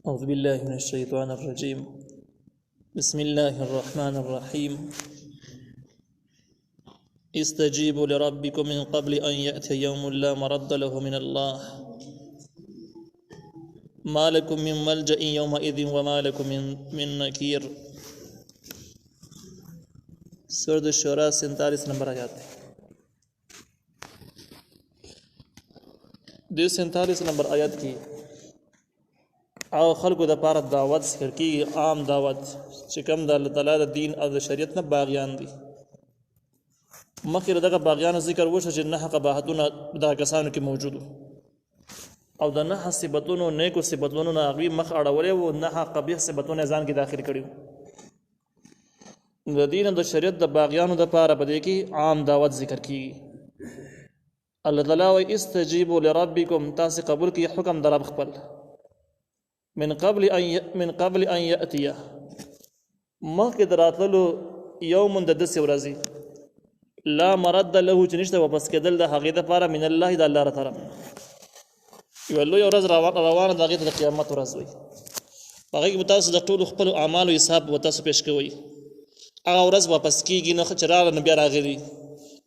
أعوذ بالله من الشيطان الرجيم. بسم الله الرحمن الرحيم. استجيبوا لربكم من قبل أن يأتي يوم لا مرد له من الله ما لكم من ملجأ يومئذ وما لكم من نكير. سورة الشورى 47 نمبر آیات دی 47 نمبر آیات کی او خلقو د پاره دعوت ذکر کی عام دعوت چې کوم د الله تعالی د دین او د شریعت نه باغیان دي. مخکې دغه باغیانو ذکر وشو چې نه قباحتونه د کسانو کې موجود او د نه صفاتونو نیکو صفاتونو نه هغوی مخ اړولې وو، نه قبیح صفاتونه ځان کې داخل کړي وو. د دین او د شریعت د باغیانو د پاره په دې کې عام دعوت ذکر کیږي. الله تعالی وایي استجیبوا لربکم، تاسو قبول کړئ حکم د رب خپل من قبل ان یأتی، مخکې د راتللو یوم د داسې ورځې لا مرد له چې نشته واپس کېدل د هغې دپاره من الله د الله طرف. یوه لویه ورځ روانه د هغې ته د قیامت ورځ وایي. په هغې کې به تاسو د ټولو خپلو اعمالو حساب به تاسو پیش کوئ. هغه ورځ واپس کېږي نه چې راغله نو بیا راغلي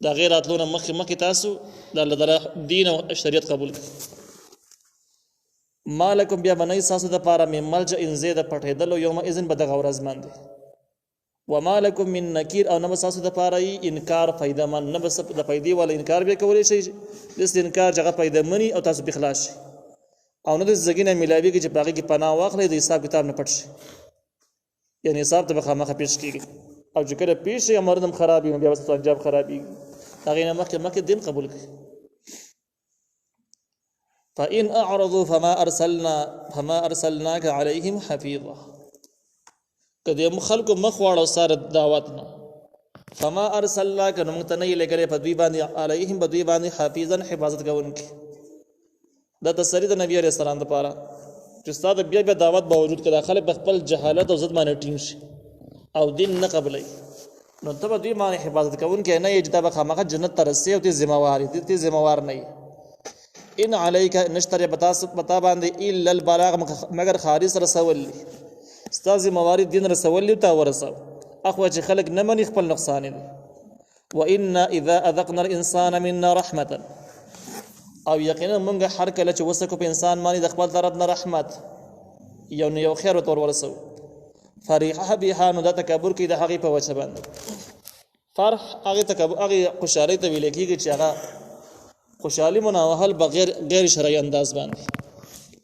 د هغې راتلو نه مخکې تاسو د الله تعالی دین او شریعت قبول کړئ. مالکم بیا بنئ ساسو د پاره من ملجأ ځای د پټېدلو یوم اذن به دغه ورځ باندې وما لکم من نکیر، او نه به ساسو د پاره انکار فایده من، نه به د فایدې والا انکار به کولی شئ داسې انکار چې هغه فایده مني او تاسو پې خلاص شئ، او نه داسې ځګي نه میلاویږي چې په هغې کې پناه واخلئ د حساب کتاب نه پټ شي، یعنې حساب ته به خامخا پیش کېږي او چې کله پیش شي امرونه هم خرابېږي نو بیا به ستاسو انجام خرابېږي. هغې نه مخکې دین قبول کړئ. فإن أعرضوا فما أرسلناك عليهم حفيظا، کدی خلکو مخ واړو سره دعوت نه فما أرسلناك نو موږ ته نه یې لېږلی په دوی باندې علیهم په دوی باندې حافظا حفاظت کوونکي. دا تسلي د نبي علیه السلام دپاره چې ستا د بیا دعوت باوجود که دا خلک په خپل جهالت او ضد باندې ټینګ شي او دین نه قبلوي نو ته به دوی باندې حفاظت کوونکی نه یې چې دا به خامخا جنت ته رسې او ته ذمهوار یې، ته ذمهوار نه یې. ان علیک نشتر بتا باندې الا البلاغ مگر خالص رسول استاذ موارد دین رسول تا ورسو اخو چې خلق نه مني خپل نقصان دي. وان اذا اذقنا الانسان منا رحمه، او یقینا موږ هر کله چې وسکو په انسان باندې د خپل طرف نه رحمت یو خیر ورته ورسو فرح بها، نو د تکبر کې د هغې په وجه باندې فرح هغې تکبر هغې خوشحالۍ ته ویل کېږي چې هغه خوشحالي مناوهل بغیر غیر شرعي انداز باندې،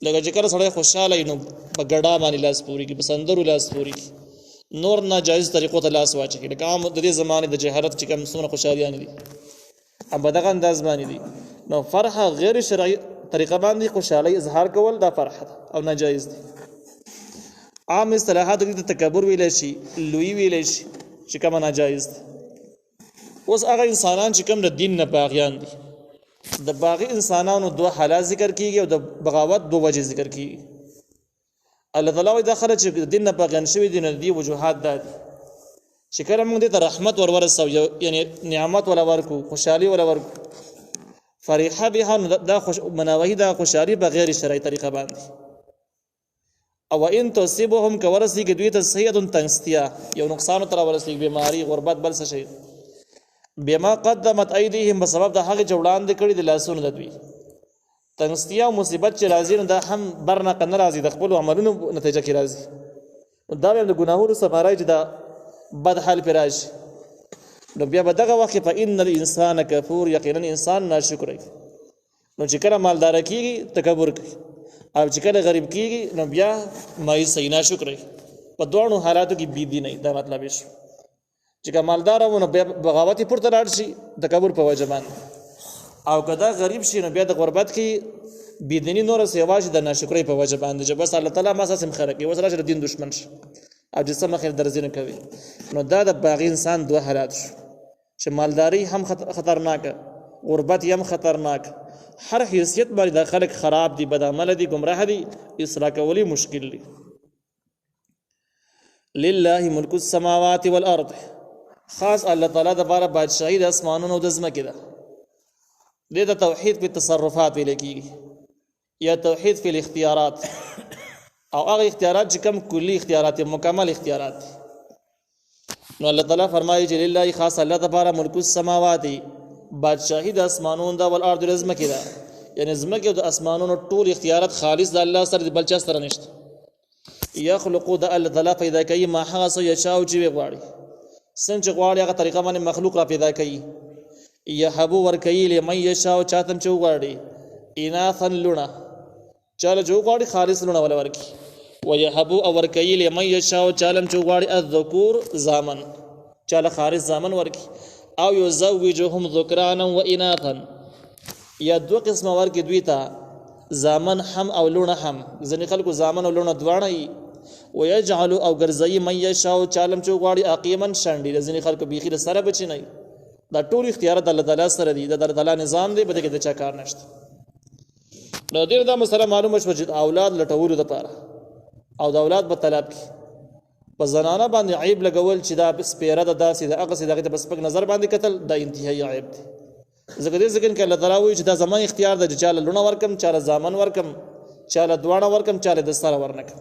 لکه چې کله سړی خوشحاله وي نو په ګډا باندې لاس پورې کړي، په سندرو لاس پورې کړي، نور ناجایز طریقو ته لاس واچوي، لکه عام د دې زمانې د جهالت چې کوم څومره خوشحالیانې دي هم په دغه انداز باندې دي. نو فرح غیر شرعي طریقه باندې خوشحالۍ اظهار کول دا فرح ده او ناجایز دي. عام اصطلاحاتو کې د تکبر ویلی شي، لوی ویلی شي چې کومه ناجایز دي. اوس هغه انسانان چې کوم د دین نه باغیان دي، د باغی انسانانو دو حالات ذکر کیږي او د بغاوت دو وجه ذکر کیږي. الله تعالی وایي دا خلک چې دین نه باغیان شوي دي نو دي وجوهات دا دي چې کله موږ دې ته رحمت ورسو یعنی نعمت ولا ورکو، خوشحالي ولا ورکو، فرح بها، دا مناوهي دا خوشحالي بغیر شرعي طریقه باندې. او ان تصيبهم کورسیږي دوی ته سیئه تنګستیا یو نقصان تر ورسیږي، بیماری، غربت، بل څه شي بما قدمت ایدیهم بسبب د هغه چې وړاندې کړي د لاسونو د دوی. تنګستیا او مصیبت چې راځي نو دا هم برنقه نه راځي، د خپلو عملونو نتیجه کې راځي، دا به هم د ګناهونو سفارای چې دا بد حال پې راشي نو بیا به دغه وخت فإن الانسان کفور، یقینا انسان ناشکر وي. نو چې کله مالداره کېږي تکبر کوي او چې کله غریب کېږي نو بیا مایوسۍ ناشکر وي. په دواړو حالاتو کې بېدي نه، دا مطلب یې شو چې که مالدار و نو بیا بغاوت یې پورته لاړ شي تکبر په وجه باندې، او که دا غریب شي نو بیا د غربت کې بېدیني نوره سه یوازې د ناشکرۍ په وجه باندې چې بس الله تعالی ما ساسې مخره کوي، اوس راشه د دین دشمن شي او جسم مخې درځي نه کوي. نو دا د باغي انسان دوه حالات شو چې مالداري هم خطرناکه، غربت هم خطرناک، هر حیثیت باندې دا خلک خراب دي، بد عمله دي، ګمراه دي، اصلاح کولی مشکل دي. لله ملک السماوات والارض، خاص الله تعالی د باره بادشاہي د اسمانونو د ځمکې ده. دې ته توحید په تصرفات ویل کېږي یا توحید فی الاختیارات. او هغه اختیارات چې کوم کلی اختیارات مکمل اختیارات دي. نو الله تعالی فرمایي چې لله خاص الله تبارک ملک السماوات بادشاہی د اسمانونو دا ول ارض رزمکه دا یعنی زمکه د اسمانونو ټول اختیارات خالص د الله سره د بل چا سره نشته. یخلقو د الله تعالی پیدا کوي ما هغه څه یشاو چې غواړي څنګه غواړي هغه طریقه باندې مخلوق را پیدا کوي. یحبو ور کوي لمن یشاو چاتم چې غواړي اناثن لونه چاله جو غواړي خالص لونه ولا ورکی ويحبو او ور کوي لمن یشاو چالم چې غواړي الذکور زامن چاله خالص زامن ورکی او یزوجهم ذکرانا و اناثا یا دو قسم ورکی دوی ته زامن هم او لونه هم ځنې خلکو زامن او لونه دواړه ويجعل او ګرځي من یشاو چالم چې غواړي اقیما شانډي ځنې خلکو بيخي سره بچی نه دا ټول اختیارات الله تعالی سره دي د الله تعالی نظام دی بده کې د چا کار نشته. نو دې دا مسله معلومه شوه چې اولاد لټولو لپاره او د اولاد په طلب کې په زنانه باندې عیب لګول چې دا سپیره ده داسې د هغه څه دغه په سپک نظر باندې کتل دا انتهایی عیب دی. ځکه دې ځکه کې الله تعالی وایي چې دا زمای اختیار ده چې چاله لونه ورکم چاله زامن ورکم چاله دواړه ورکم چاله د سره ورنکم.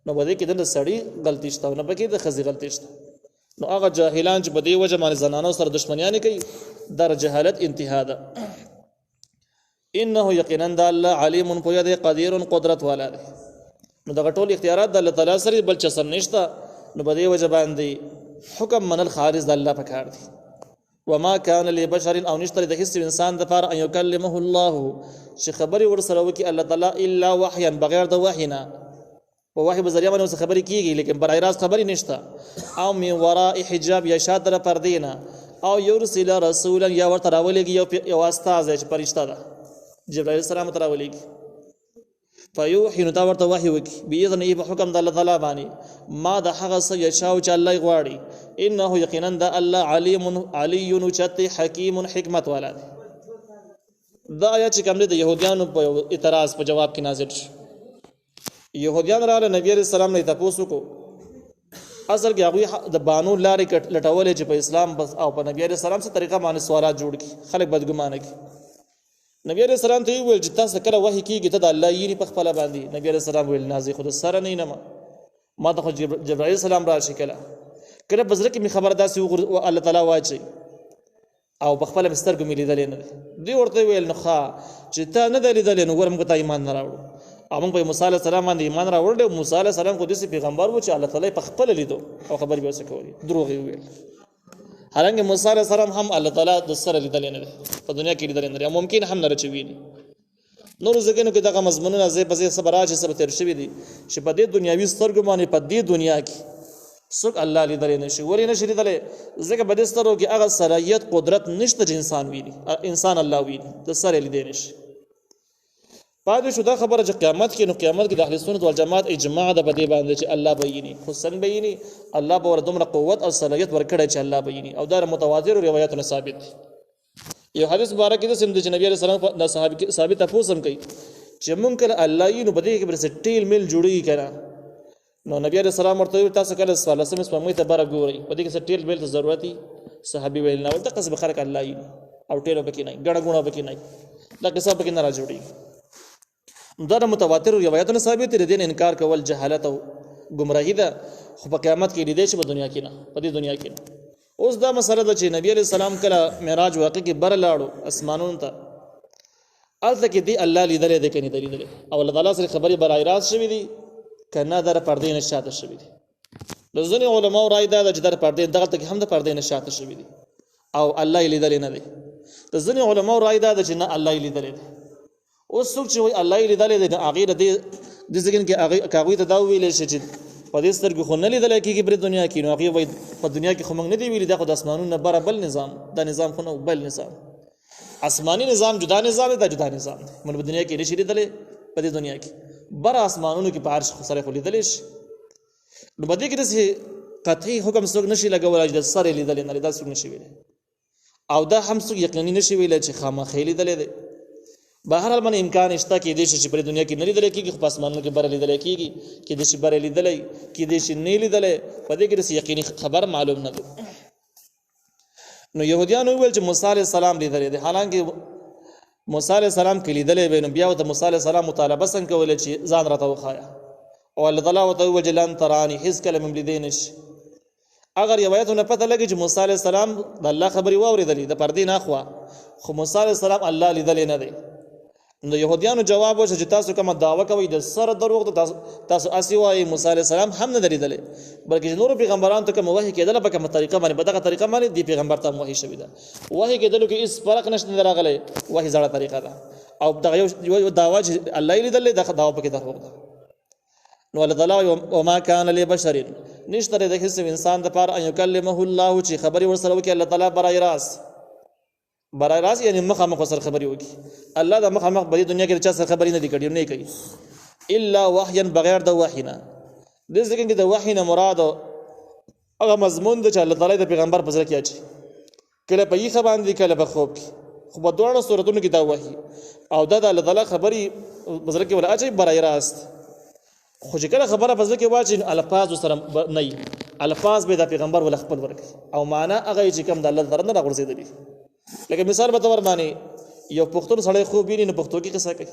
نو بده کې د سړی غلطی شته نه بګي د خزي غلطی شته. نو هغه جاهلان چې په دې وجه باندې زنانو سره دښمنیانه کوي در جهالت انتها ده. انه یقینا د الله علیم پویا دی قدیر قدرت والا دی. نو دغه ټول اختیارات د الله تعالی سره بل چا سره نشته. نو په دې وجه باندې حکم منل خالص د الله په کار دی. وما كان لبشر او نشتر د هیڅ انسان د لپاره ان یکلمه الله چې خبري ور سره وکي الله تعالی الا وحیا بغیر د وحینا په وحی په ذریعہ باندې خبري کیږي لیکن برای راست خبري نشته او من وراء حجاب یا شاطر پردینا او یرسل رسولا یا ورته راولېږي یو استاد چې فرشتہ ده جبرائیل السلام ته راولېږي فیوحي نو تا ورته وحی وکي باذن په حکم د الله تعالی باندې ما د هغه څه یشاو چې الله غواړي انه یقینا د الله علیم علی چت حکیم حکمت والا دی. دا آیات چې کوم د يهودانو په اعتراض په جواب کې نازل شو. يهوديان رااله نبی عليه السلام نه تاسو کو اصل کې هغه د بانو لارې لټولې چې په اسلام بس او په نبی عليه السلام سره طریقه باندې سوالات جوړ کی خلک بدګمانه کی. نبی عليه السلام ته ویل چې تاسو کله وحی کیږي ته د الله یې په خپل باندې نبی عليه السلام ویل نازي خود سره نه ما ته جبرائیل السلام راشي کله بزره کې می خبر داسې الله تعالی واچي او په خپل مسترګو ملي دلې نه دی ورته ویل نو ښا چې ته نه دلې دلې نو ورم ته ایمان نه راوړو. موږ په موسی علیه السلام باندې ایمان راوړل. موسی علیه السلام خو دې پیغمبر و چې الله تعالی په خپل لیدو او خبر به وسکولي دروغ ویل. حالانکه موسی علیه السلام هم الله تعالی د سره لیدل نه په دنیا کې لیدل نه ممکن هم نه رچوي. نور ځکه چې دغه مضمونونه زې په زې صبراج سره تیر شوی دي چې په دې دنیاوي سترګو باندې په دې دنیا کې څوک الله لیدل نشي ورې نشي لیدل ځکه په دې سترګو کې هغه صلاحیت قدرت نشته چې انسان ویني انسان الله ویني د سره لیدل نشي. پاتې شو دا خبره چې قیامت کې نو قیامت کې د اهل سنت والجماعت اجماع ده په دې باندې چې الله بیني خصن بیني الله به ورته قوت او صلاحیت ورکړي چې الله بیني او دا متواتر روایتونه ثابت دي. یو حدیث مبارک کې د نبی عليه السلام د صحابه ثابت تفوسم کوي چې مونږ کله الله یې نو بده کې بر سټیل مل جوړي کړه نو نبی عليه السلام ورته تاسو کله سوال سم سپمې ته بار ګوري بده کې سټیل مل ته ضرورت دي صحابي ویل نه ولته قصب خلق الله یې او ټیلو پکې نه ګڼ ګونه پکې نه دا قصه پکې نه را جوړي. دا متواتر روایتونه ثابت دي دین انکار کول جهالت او گمراهی ده خو په قیامت کې لیدې شي په دنیا کې نه په دې دنیا کې نه. اوس دا مسله ده چې نبی عليه السلام کله معراج واقع کې بر لاړو اسمانونو ته الته کې دی الله لیدل دي کني لیدل او الله تعالی سره خبري برای راز شوی دي کنه در پردې نشاته شوی دي. لزنی علماء رائے دا چې در پردې دغه ته هم د پردې نشاته شوی دي او الله لیدل نه دي. لزنی علماء رائے دا چې نه الله لیدل دي. اوس څوک چې الله یې لیدل دي هغه د ځکه کې هغه کاوی ته دا ویل شي چې په دې سترګو خو نه لیدل کېږي په دنیا کې نو هغه وایي په دنیا کې خو موږ نه دی ویلي دا خو د اسمانونو بره بل نظام دا نظام خو نه بل نظام آسماني نظام جدا نظام دی دا جدا نظام دی موږ په دنیا کې نشي لیدل په دې دنیا کې بره اسمانونو کې په عرش سره خو لیدل شي نو بده کې دې قطعي حکم څوک نشي لګولای چې سره لیدل نه دا څوک نشي ویل او دا هم څوک یقیني نشي ویل چې خامخې لیدل دي. بهر حال باندې امکان شته کې دې چې په دنیا کې نه لیدل کېږي خو په اسمانونو کې بره لیدل کېږي کې دې چې بره لیدل کې دې چې نه لیدل په دې کې د یقیني خبر معلوم نه ده. نو يهوديان ویل چې موسی عليه السلام لیدل دي حالانکه موسی عليه السلام کې لیدل وینم بیا د موسی عليه السلام مطالبه څنګه کول چې ځان راته وخایا او الله تعالی وته وجلان ترانی هیڅ کله مم لیدې نشي. اگر روایتونه پته لګي چې موسی علیه السلام د الله خبري واورېدلې د پردې نه خوا، خو موسی علیه السلام الله لیدلې نه دی. نو يهوديانو جواب وشو چې تاسو کومه دعوه کوي د سر دروغ تاسو اسی وایي موسی علیه السلام هم نه لیدلې، بلکې نور پیغمبرانو ته کوم وحي کېدل په کومه طریقه باندې، په دغه طریقه باندې دی پیغمبر ته وحي شوی ده. وحي کېدل کې هیڅ فرق نشته راغلی، وحي زړه طریقه ده. او دغه یو دعوه چې الله لیدلې دغه دعوه پکې دروغ ده. نو الله تعالی وما كان لبشر نشته د هیڅ انسان د پاره ان یکلمه الله چې خبري ورسره وکړي الله تعالی برای راست یعنی مخامخ سره خبري وکړي. الله د مخامخ په دنیا کې چا سره خبري نه دی کړي، نه کوي الا وحیا بغیر د وحینا. د ځکه د وحینا مراد هغه مضمون د چې الله تعالی د پیغمبر په ځکه اچي، کله په یې خبر باندې کله په خوب کې، خو په دوه صورتونو کې دا وحی او د الله تعالی خبري په ځکه ولا اچي برای راست. خو چې کله خبره په ځکه واچي الفاظ سره نه، الفاظ به د پیغمبر ول خپل ورکړي او معنا هغه چې کوم د الله تعالی نه راغورځېدلی. لکه مثال په تور باندې یو پښتون سړی خوب ویني نو پښتو کې قصه کوي،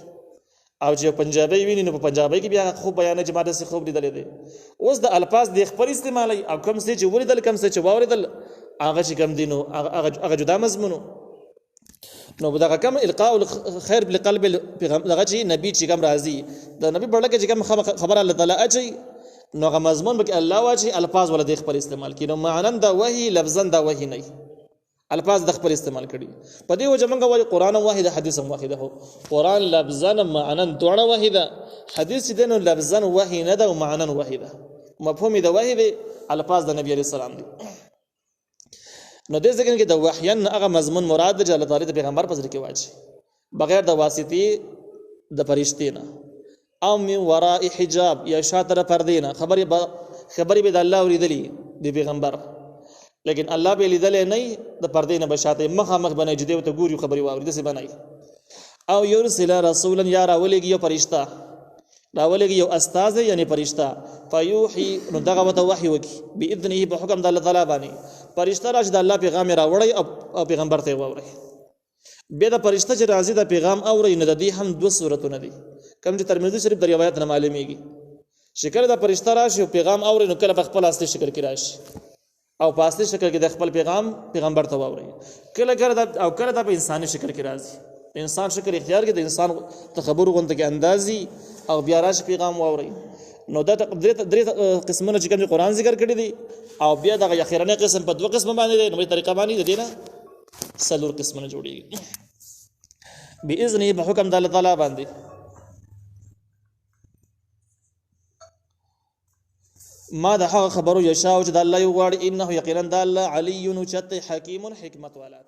او چې پنجابي ویني نو په پنجابي کې بیا خوب بیان چې ماده سي خوب لیدل دي. اوس د الفاظ د خپل استعمالي او کوم څه چې ولیدل کوم څه چې واوریدل هغه چې کوم دینو هغه جدا مضمونو. نو دغه کوم القاء الخير بالقلب دغه چې نبی چې کوم راضي د نبی برلکه چې کوم خبر الله تعالی اچي نو هغه مضمون به الله واچي الفاظ ول د خپل استعمال کینو معنی دا وحي لفظا دا وحي نه، الفاظ د خپل استعمال کړي. په دې وجه موږ وایو قران واحد حدیث واحد هو، قران لفظا معنا دواړه واحده، حدیث دې نو لفظا وحي نه ده او معنا واحده، مفهوم د واحد الفاظ د نبی عليه السلام دي. نو دې ځکه کې د وحیان هغه مضمون مراد د الله تعالی د پیغمبر په ذریعہ کې واچي بغیر د واسطي د فرشتي نه او من وراء حجاب یا شاطر پردې نه. خبري به د الله اوریدلی د پیغمبر، لیکن الله به لیدل نه د پردې نه بشاته مخامخ بنای جدي ته ګوري خبري واوري دسه بنای. او يرسل رسولا یا راولېږي یو فرشتہ، راولېږي یو استاد یعنی فرشتہ، فیوحي نو دغه وته وحي وکي باذنه په حکم د الله تعالی باندې. فرشتہ راځي د الله پیغام راوړي او پیغمبر ته واوري. به د فرشتہ چې راځي د پیغام اوري نه د دې هم دوه صورتونه دي کوم چې ترمذی شریف د روایت نه معلومیږي. شکل د فرشتہ راشي او پیغام اوري نو کله په خپل اصلي شکل کې راشي او په اصلي شکل کې د خپل پیغمبر ته واوري، کله او کله د انساني شکل کې راځي. انسان شکل اختیار کې د انسان تخبر غونډه کې اندازي او بیا راشي پیغام واوري. نو دا درې قسمونه چې کوم قرآن ذکر کړی دي او بیا د اخیرنه قسم په دوه قسم باندې دی، نو په طریقه باندې دی نه څلور قسمونه جوړیږي باذن په حکم د الله تعالی باندې. ما د هغه خبرو یشاو چې د الله یو غواړي، انه یقینا د الله علی نو چت حکیم حکمت والا.